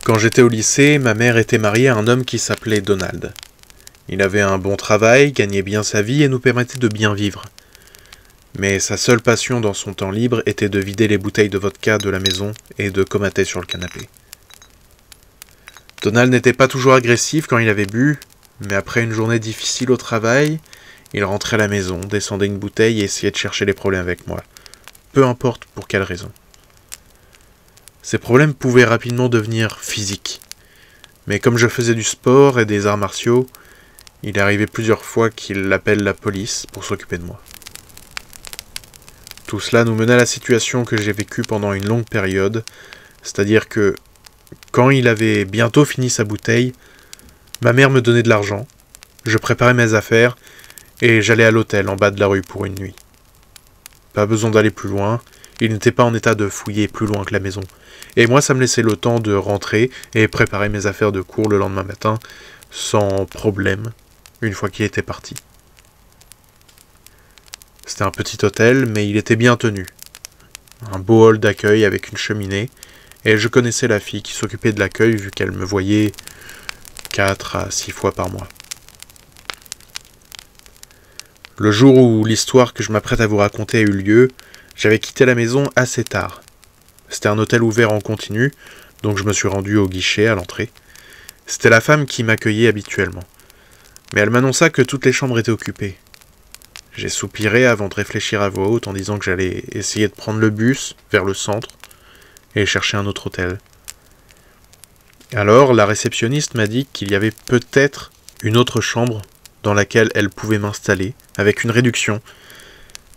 Quand j'étais au lycée, ma mère était mariée à un homme qui s'appelait Donald. Il avait un bon travail, gagnait bien sa vie et nous permettait de bien vivre. Mais sa seule passion dans son temps libre était de vider les bouteilles de vodka de la maison et de comater sur le canapé. Donald n'était pas toujours agressif quand il avait bu, mais après une journée difficile au travail, il rentrait à la maison, descendait une bouteille et essayait de chercher les problèmes avec moi. Peu importe pour quelle raison. Ces problèmes pouvaient rapidement devenir physiques. Mais comme je faisais du sport et des arts martiaux, il est arrivé plusieurs fois qu'il appelle la police pour s'occuper de moi. Tout cela nous mena à la situation que j'ai vécue pendant une longue période, c'est-à-dire que, quand il avait bientôt fini sa bouteille, ma mère me donnait de l'argent, je préparais mes affaires, et j'allais à l'hôtel en bas de la rue pour une nuit. Pas besoin d'aller plus loin, il n'était pas en état de fouiller plus loin que la maison, et moi ça me laissait le temps de rentrer et préparer mes affaires de cours le lendemain matin, sans problème, une fois qu'il était parti. C'était un petit hôtel, mais il était bien tenu. Un beau hall d'accueil avec une cheminée, et je connaissais la fille qui s'occupait de l'accueil vu qu'elle me voyait 4 à 6 fois par mois. Le jour où l'histoire que je m'apprête à vous raconter a eu lieu, j'avais quitté la maison assez tard. C'était un hôtel ouvert en continu, donc je me suis rendu au guichet à l'entrée. C'était la femme qui m'accueillait habituellement. Mais elle m'annonça que toutes les chambres étaient occupées. J'ai soupiré avant de réfléchir à voix haute en disant que j'allais essayer de prendre le bus vers le centre et chercher un autre hôtel. Alors, la réceptionniste m'a dit qu'il y avait peut-être une autre chambre dans laquelle elle pouvait m'installer, avec une réduction,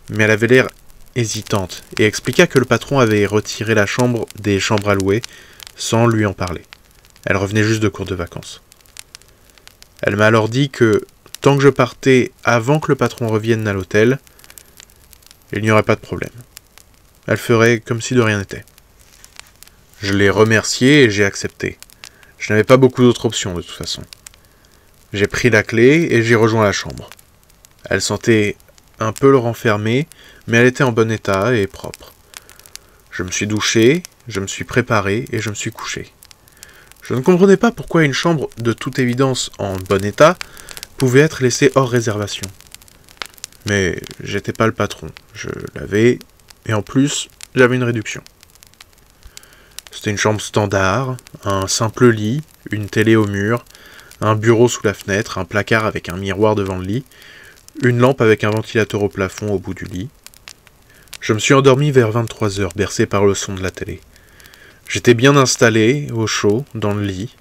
mais elle avait l'air hésitante, et expliqua que le patron avait retiré la chambre des chambres allouées, sans lui en parler. Elle revenait juste de cours de vacances. Elle m'a alors dit que, tant que je partais avant que le patron revienne à l'hôtel, il n'y aurait pas de problème. Elle ferait comme si de rien n'était. Je l'ai remerciée et j'ai accepté. Je n'avais pas beaucoup d'autres options de toute façon. J'ai pris la clé et j'ai rejoint la chambre. Elle sentait un peu le renfermé, mais elle était en bon état et propre. Je me suis douché, je me suis préparé et je me suis couché. Je ne comprenais pas pourquoi une chambre, de toute évidence en bon état, pouvait être laissée hors réservation. Mais j'étais pas le patron, je l'avais, et en plus, j'avais une réduction. C'était une chambre standard, un simple lit, une télé au mur, un bureau sous la fenêtre, un placard avec un miroir devant le lit, une lampe avec un ventilateur au plafond au bout du lit. Je me suis endormi vers 23h, bercé par le son de la télé. J'étais bien installé, au chaud, dans le lit.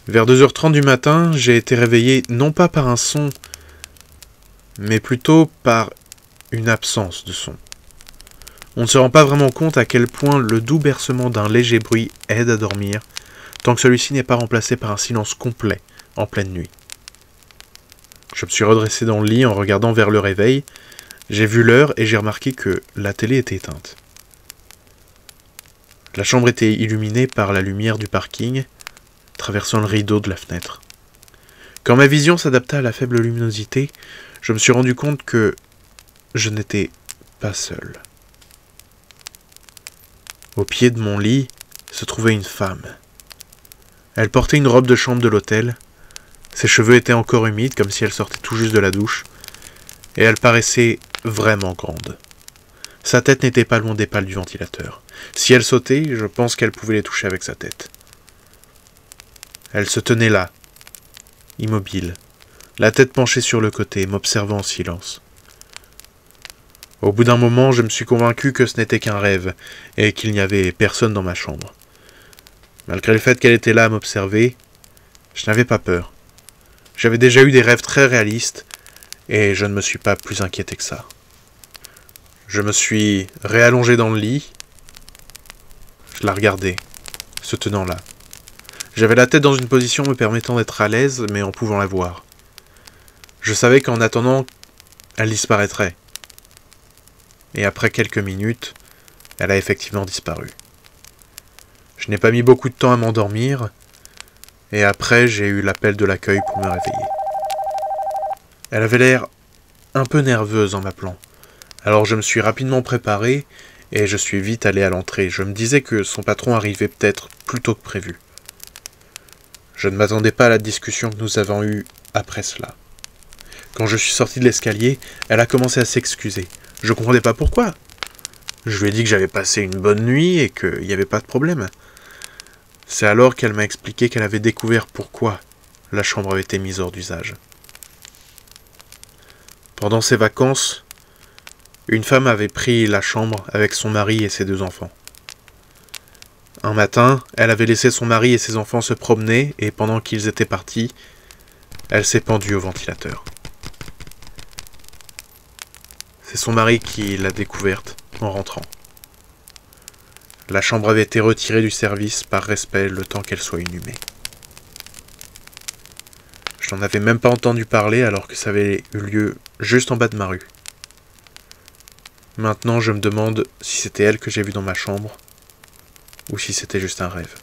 Vers 2h30 du matin, j'ai été réveillé non pas par un son, mais plutôt par une absence de son. On ne se rend pas vraiment compte à quel point le doux bercement d'un léger bruit aide à dormir, tant que celui-ci n'est pas remplacé par un silence complet en pleine nuit. Je me suis redressé dans le lit en regardant vers le réveil. J'ai vu l'heure et j'ai remarqué que la télé était éteinte. La chambre était illuminée par la lumière du parking, traversant le rideau de la fenêtre. Quand ma vision s'adapta à la faible luminosité, je me suis rendu compte que je n'étais pas seul. Au pied de mon lit se trouvait une femme. Elle portait une robe de chambre de l'hôtel. Ses cheveux étaient encore humides, comme si elle sortait tout juste de la douche, et elle paraissait vraiment grande. Sa tête n'était pas loin des pales du ventilateur. Si elle sautait, je pense qu'elle pouvait les toucher avec sa tête. Elle se tenait là, immobile, la tête penchée sur le côté, m'observant en silence. Au bout d'un moment, je me suis convaincu que ce n'était qu'un rêve, et qu'il n'y avait personne dans ma chambre. Malgré le fait qu'elle était là à m'observer, je n'avais pas peur. J'avais déjà eu des rêves très réalistes, et je ne me suis pas plus inquiété que ça. Je me suis réallongé dans le lit. Je la regardais, se tenant là. J'avais la tête dans une position me permettant d'être à l'aise, mais en pouvant la voir. Je savais qu'en attendant, elle disparaîtrait. Et après quelques minutes, elle a effectivement disparu. Je n'ai pas mis beaucoup de temps à m'endormir, et après j'ai eu l'appel de l'accueil pour me réveiller. Elle avait l'air un peu nerveuse en m'appelant, alors je me suis rapidement préparé, et je suis vite allé à l'entrée. Je me disais que son patron arrivait peut-être plus tôt que prévu. Je ne m'attendais pas à la discussion que nous avons eue après cela. Quand je suis sorti de l'escalier, elle a commencé à s'excuser. Je ne comprenais pas pourquoi. Je lui ai dit que j'avais passé une bonne nuit et qu'il n'y avait pas de problème. C'est alors qu'elle m'a expliqué qu'elle avait découvert pourquoi la chambre avait été mise hors d'usage. Pendant ses vacances, une femme avait pris la chambre avec son mari et ses 2 enfants. Un matin, elle avait laissé son mari et ses enfants se promener et pendant qu'ils étaient partis, elle s'est pendue au ventilateur. C'est son mari qui l'a découverte en rentrant. La chambre avait été retirée du service par respect le temps qu'elle soit inhumée. Je n'en avais même pas entendu parler alors que ça avait eu lieu juste en bas de ma rue. Maintenant, je me demande si c'était elle que j'ai vue dans ma chambre ou si c'était juste un rêve.